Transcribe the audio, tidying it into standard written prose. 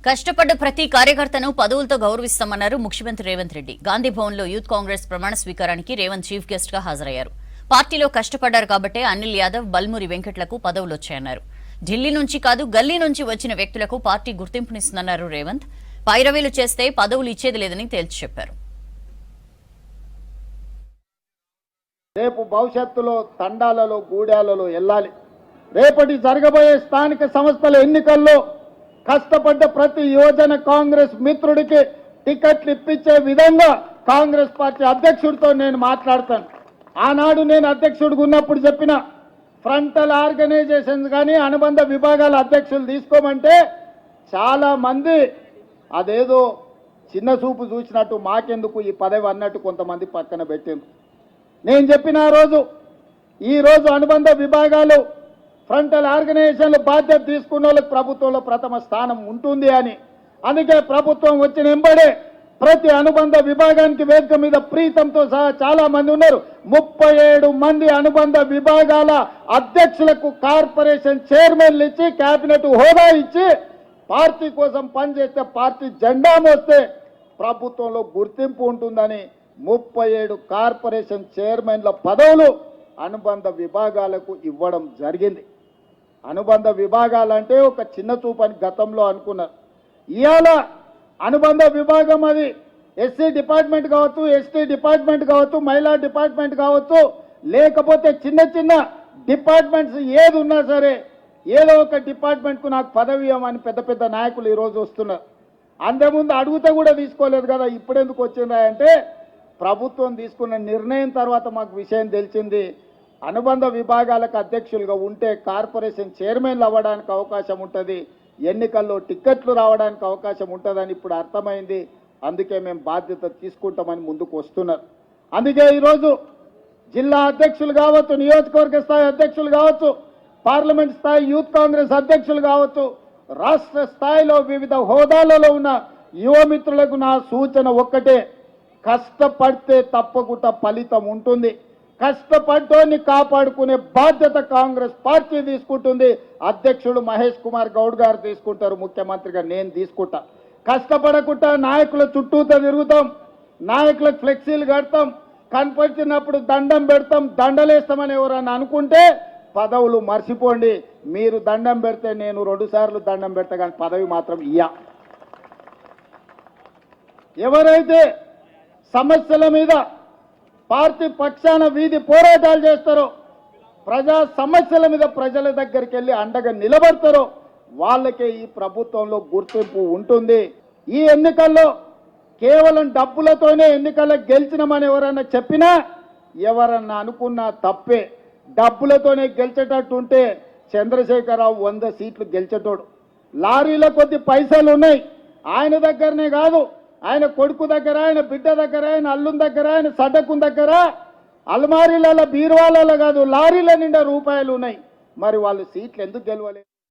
కష్టపడ్డ ప్రతి కార్యకర్తను పదవులతో గౌరవిస్తామన్నారు ముఖ్యమంత్రి రేవంత్ రెడ్డి. గాంధీ భవన్లో యూత్ కాంగ్రెస్ ప్రమాణ స్వీకారానికి రేవంత్ చీఫ్ గెస్ట్ గా హాజరయ్యారు. పార్టీలో కష్టపడ్డారు కాబట్టే అనిల్ యాదవ్, బల్మూరి వెంకట్లకు పదవులు వచ్చాయన్నారు. ఢిల్లీ నుంచి కాదు, గల్లీ నుంచి వచ్చిన వ్యక్తులకు పార్టీ గుర్తింపునిస్తుందన్నారు రేవంత్. పైరవీలు చేస్తే పదవులు ఇచ్చేది లేదని తేల్చి చెప్పారు. రేపు భవిష్యత్తులో తండాలలో గూడాలలో వెళ్ళాలి. రేపటి జరగబోయే స్థానిక సంస్థల ఎన్నికల్లో కష్టపడ్డ ప్రతి యువజన కాంగ్రెస్ మిత్రుడికి టికెట్లు ఇప్పించే విధంగా కాంగ్రెస్ పార్టీ అధ్యక్షుడితో నేను మాట్లాడతాను. ఆనాడు నేను అధ్యక్షుడిగా ఉన్నప్పుడు చెప్పిన ఫ్రంటల్ ఆర్గనైజేషన్స్ కానీ అనుబంధ విభాగాల అధ్యక్షులు తీసుకోమంటే చాలా మంది అదేదో చిన్న చూపు చూసినట్టు మాకెందుకు ఈ పదవి అన్నట్టు కొంతమంది పక్కన పెట్టింది. నేను చెప్పిన ఈరోజు అనుబంధ విభాగాలు ఫ్రంటల్ ఆర్గనైజేషన్లు బాధ్యత తీసుకున్న వాళ్ళకి ప్రభుత్వంలో ప్రథమ స్థానం ఉంటుంది అని. అందుకే ప్రభుత్వం వచ్చిన వెంబడే ప్రతి అనుబంధ విభాగానికి వేదిక మీద ప్రీతంతో సహా చాలా మంది ఉన్నారు. 37 మంది అనుబంధ విభాగాల అధ్యక్షులకు కార్పొరేషన్ చైర్మన్లు ఇచ్చి కేబినెట్ హోదా ఇచ్చి పార్టీ కోసం పనిచేస్తే పార్టీ జెండా మోస్తే ప్రభుత్వంలో గుర్తింపు ఉంటుందని 37 కార్పొరేషన్ చైర్మన్ల పదవులు అనుబంధ విభాగాలకు ఇవ్వడం జరిగింది. అనుబంధ విభాగాలంటే ఒక చిన్న చూపని గతంలో అనుకున్నారు. ఇవాళ అనుబంధ విభాగం అది ఎస్సీ డిపార్ట్మెంట్ కావచ్చు, ఎస్టీ డిపార్ట్మెంట్ కావచ్చు, మహిళా డిపార్ట్మెంట్ కావచ్చు, లేకపోతే చిన్న చిన్న డిపార్ట్మెంట్స్ ఏది ఉన్నా సరే ఏదో ఒక డిపార్ట్మెంట్కు నాకు పదవి ఇవ్వమని పెద్ద పెద్ద నాయకులు ఈరోజు వస్తున్నారు. అంతకుముందు అడుగుతా కూడా తీసుకోలేదు కదా, ఇప్పుడెందుకు వచ్చిందా అంటే ప్రభుత్వం తీసుకున్న నిర్ణయం తర్వాత మాకు విషయం తెలిసింది. అనుబంధ విభాగాలకు అధ్యక్షులుగా ఉంటే కార్పొరేషన్ చైర్మన్లు అవ్వడానికి అవకాశం ఉంటుంది, ఎన్నికల్లో టిక్కెట్లు రావడానికి అవకాశం ఉంటుందని ఇప్పుడు అర్థమైంది. అందుకే మేము బాధ్యత తీసుకుంటామని ముందుకు వస్తున్నారు. అందుకే ఈరోజు జిల్లా అధ్యక్షులు కావచ్చు, నియోజకవర్గ స్థాయి అధ్యక్షులు కావచ్చు, పార్లమెంట్ స్థాయి యూత్ కాంగ్రెస్ అధ్యక్షులు కావచ్చు, రాష్ట్ర స్థాయిలో వివిధ హోదాలలో ఉన్న యువమిత్రులకు నా సూచన ఒక్కటే, కష్టపడితే తప్పకుండా ఫలితం ఉంటుంది. కష్టపడ్డోని కాపాడుకునే బాధ్యత కాంగ్రెస్ పార్టీ తీసుకుంటుంది. అధ్యక్షుడు మహేష్ కుమార్ గౌడ్ గారు తీసుకుంటారు, ముఖ్యమంత్రిగా నేను తీసుకుంటా. కష్టపడకుండా నాయకుల చుట్టూతో తిరుగుతాం, నాయకులకు ఫ్లెక్సీలు కడతాం, కనపడిచినప్పుడు దండం పెడతాం, దండలేస్తామని ఎవరన్నా అనుకుంటే పదవులు మర్చిపోండి. మీరు దండం పెడితే నేను 2 సార్లు దండం పెడతా, కానీ పదవి మాత్రం ఇయ్యా. ఎవరైతే సమస్యల మీద పార్టీ పక్షాన వీధి పోరాటాలు చేస్తారో, ప్రజా సమస్యల మీద ప్రజల దగ్గరికి వెళ్ళి అండగా నిలబడతారో వాళ్ళకే ఈ ప్రభుత్వంలో గుర్తింపు ఉంటుంది. ఈ ఎన్నికల్లో కేవలం డబ్బులతోనే ఎన్నికల్లో గెలిచినామని ఎవరన్నా చెప్పినా, ఎవరన్నా అనుకున్నా తప్పే. డబ్బులతోనే గెలిచేటట్టు ఉంటే చంద్రశేఖరరావు 100 సీట్లు గెలిచేటోడు. లారీలో కొద్ది పైసలు ఉన్నాయి, ఆయన దగ్గరనే కాదు, ఆయన కొడుకు దగ్గర, ఆయన బిడ్డ దగ్గర, ఆయన అల్లుని దగ్గర, ఆయన సడ్డకు దగ్గర అల్మారీలలో బీరువాలలో కాదు లారీల నిండా రూపాయలు ఉన్నాయి. మరి వాళ్ళు సీట్లు ఎందుకు గెలవలేదు?